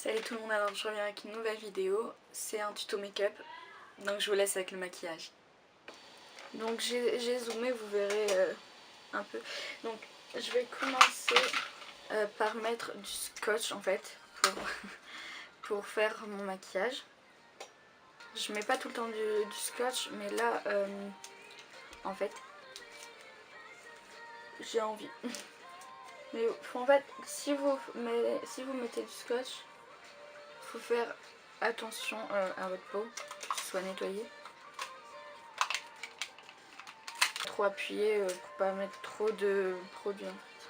Salut tout le monde, alors je reviens avec une nouvelle vidéo, c'est un tuto make-up, donc je vous laisse avec le maquillage. Donc j'ai zoomé, vous verrez un peu. Donc je vais commencer par mettre du scotch en fait, pour faire mon maquillage. Je mets pas tout le temps du scotch, mais là en fait j'ai envie. Mais en fait, si vous mettez du scotch, faut faire attention à votre peau, que ce soit nettoyé. Trop appuyé pour pas mettre trop de produit en fait.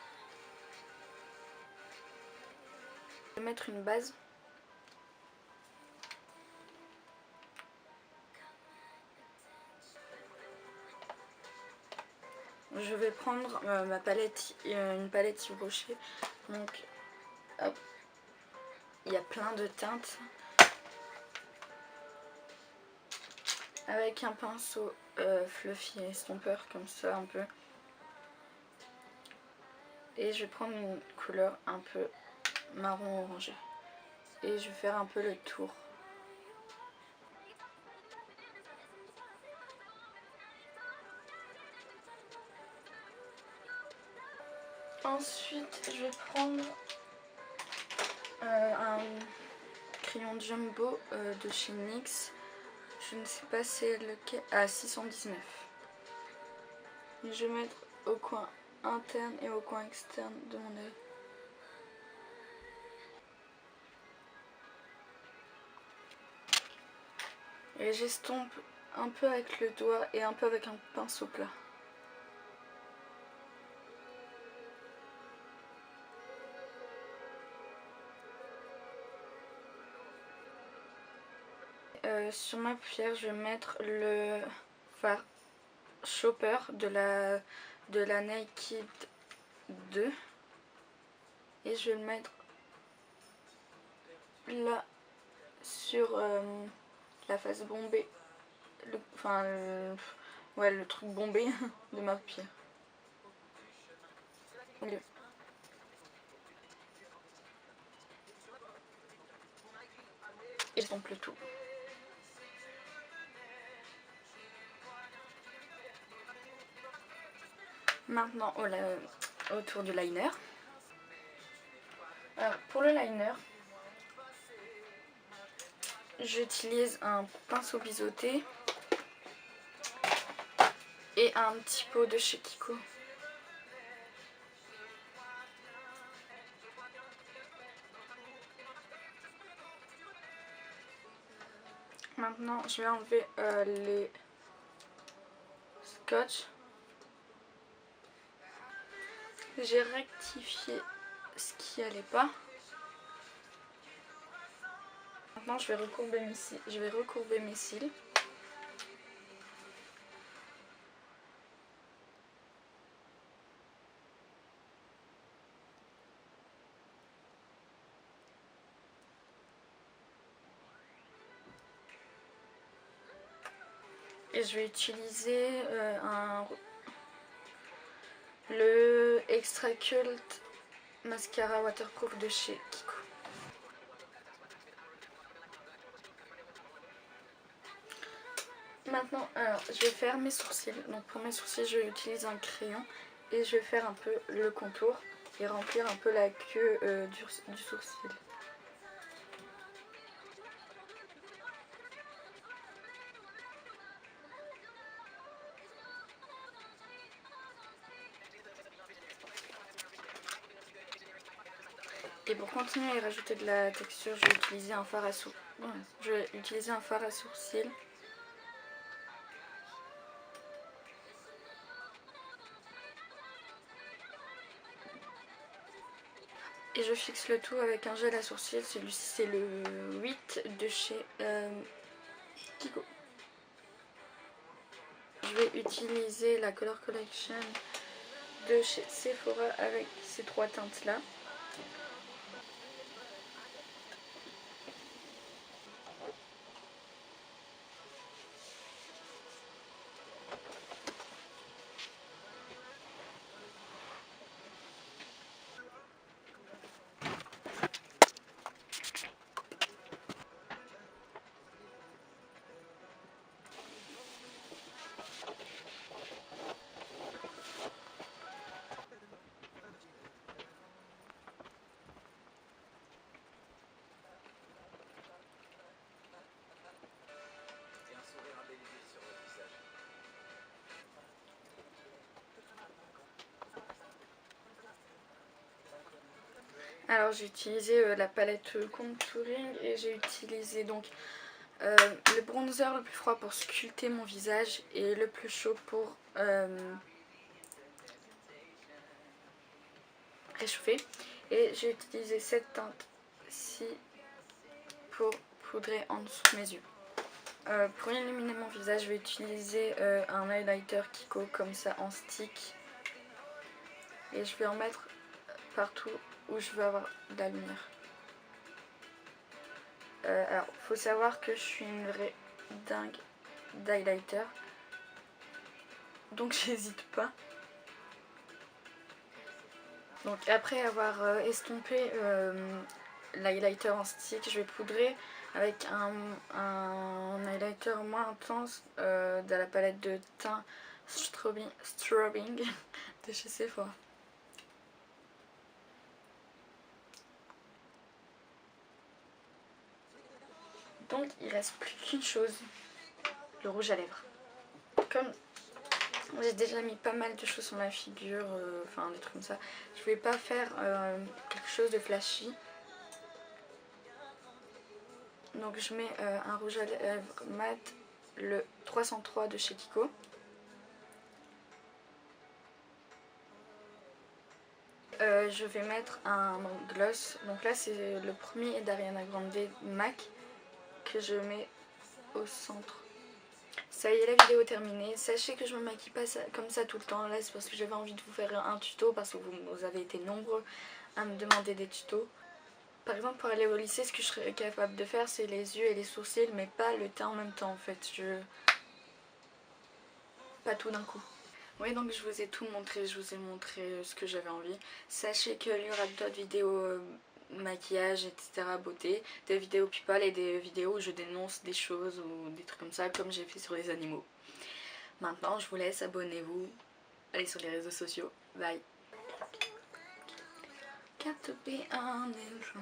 Je vais mettre une base. Je vais prendre ma palette, une palette Yves Rocher. Donc hop, il y a plein de teintes. Avec un pinceau fluffy et estompeur comme ça un peu. Et je vais prendre une couleur un peu marron orangé. Et je vais faire un peu le tour. Ensuite je vais prendre un crayon jumbo de chez NYX. Je ne sais pas c'est lequel. Ah, 619. Et je vais mettre au coin interne et au coin externe de mon œil. Et j'estompe un peu avec le doigt et un peu avec un pinceau plat. Sur ma paupière, je vais mettre le fard Shopper de la Naked 2. Et je vais le mettre là sur la face bombée. Le truc bombé de ma paupière. Et j'estompe le tout. Maintenant autour du liner. Alors, pour le liner, j'utilise un pinceau biseauté et un petit pot de chez Kiko. Maintenant, je vais enlever les scotch. J'ai rectifié ce qui allait pas. Maintenant, je vais recourber mes cils. Et je vais utiliser le Extra Cult Mascara Waterproof de chez Kiko. Maintenant, alors, je vais faire mes sourcils. Donc pour mes sourcils, je vais utiliser un crayon et je vais faire un peu le contour et remplir un peu la queue du sourcil. Et pour continuer à rajouter de la texture, je vais utiliser un fard à sourcils. Et je fixe le tout avec un gel à sourcils. Celui-ci c'est le 8 de chez Kiko. Je vais utiliser la Color Collection de chez Sephora avec ces trois teintes là. Alors j'ai utilisé la palette contouring et j'ai utilisé donc le bronzer le plus froid pour sculpter mon visage et le plus chaud pour réchauffer. Et j'ai utilisé cette teinte-ci pour poudrer en dessous de mes yeux. Pour illuminer mon visage, je vais utiliser un highlighter Kiko comme ça en stick. Et je vais en mettre partout où je veux avoir de la lumière. Alors, faut savoir que je suis une vraie dingue d'highlighter. Donc j'hésite pas. Donc après avoir estompé l'highlighter en stick, je vais poudrer avec un highlighter moins intense de la palette de teint Strobing de chez Sephora. Donc il reste plus qu'une chose, le rouge à lèvres. Comme j'ai déjà mis pas mal de choses sur ma figure, enfin des trucs comme ça, je vais pas faire quelque chose de flashy. Donc je mets un rouge à lèvres mat, le 303 de chez Kiko. Je vais mettre un gloss, donc là c'est le premier d'Ariana Grande MAC que je mets au centre. Ça y est, la vidéo est terminée. Sachez que je me maquille pas comme ça tout le temps. Là c'est parce que j'avais envie de vous faire un tuto, parce que vous avez été nombreux à me demander des tutos. Par exemple pour aller au lycée, ce que je serais capable de faire c'est les yeux et les sourcils, mais pas le teint en même temps en fait. Pas tout d'un coup. Oui, donc je vous ai tout montré, je vous ai montré ce que j'avais envie. Sachez qu'il y aura d'autres vidéos maquillage, etc., beauté, des vidéos people et des vidéos où je dénonce des choses ou des trucs comme ça, comme j'ai fait sur les animaux. Maintenant, je vous laisse, abonnez-vous, allez sur les réseaux sociaux, bye. Got to be honest.